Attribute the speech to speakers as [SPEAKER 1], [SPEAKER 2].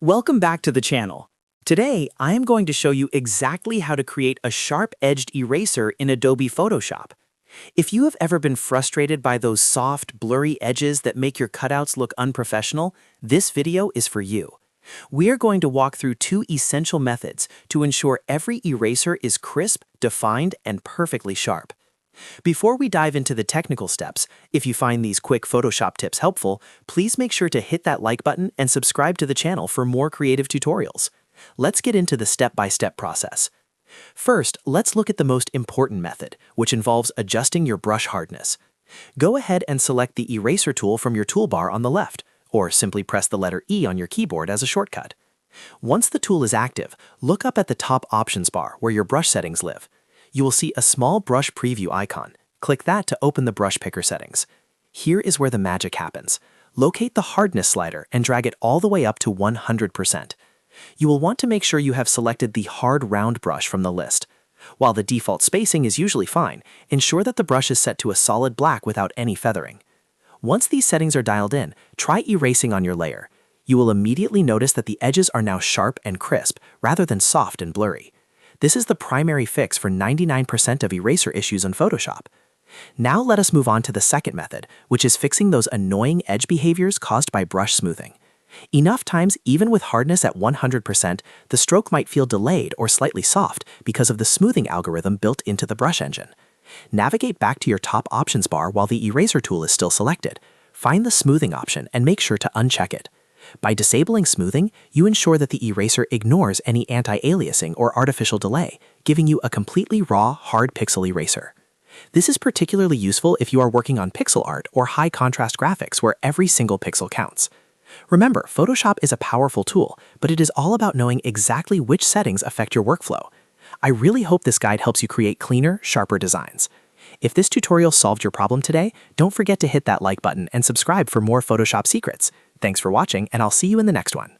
[SPEAKER 1] Welcome back to the channel. Today, I am going to show you exactly how to create a sharp-edged eraser in Adobe Photoshop. If you have ever been frustrated by those soft, blurry edges that make your cutouts look unprofessional, this video is for you. We are going to walk through two essential methods to ensure every eraser is crisp, defined, and perfectly sharp. Before we dive into the technical steps, if you find these quick Photoshop tips helpful, please make sure to hit that like button and subscribe to the channel for more creative tutorials. Let's get into the step-by-step process. First, let's look at the most important method, which involves adjusting your brush hardness. Go ahead and select the eraser tool from your toolbar on the left, or simply press the letter E on your keyboard as a shortcut. Once the tool is active, look up at the top options bar where your brush settings live. You will see a small brush preview icon. Click that to open the brush picker settings. Here is where the magic happens. Locate the hardness slider and drag it all the way up to 100%. You will want to make sure you have selected the hard round brush from the list. While the default spacing is usually fine, ensure that the brush is set to a solid black without any feathering. Once these settings are dialed in, try erasing on your layer. You will immediately notice that the edges are now sharp and crisp rather than soft and blurry. This is the primary fix for 99% of eraser issues on Photoshop. Now let us move on to the second method, which is fixing those annoying edge behaviors caused by brush smoothing. Enough times, even with hardness at 100%, the stroke might feel delayed or slightly soft because of the smoothing algorithm built into the brush engine. Navigate back to your top options bar while the eraser tool is still selected. Find the smoothing option and make sure to uncheck it. By disabling smoothing, you ensure that the eraser ignores any anti-aliasing or artificial delay, giving you a completely raw, hard pixel eraser. This is particularly useful if you are working on pixel art or high-contrast graphics where every single pixel counts. Remember, Photoshop is a powerful tool, but it is all about knowing exactly which settings affect your workflow. I really hope this guide helps you create cleaner, sharper designs. If this tutorial solved your problem today, don't forget to hit that like button and subscribe for more Photoshop secrets. Thanks for watching, and I'll see you in the next one.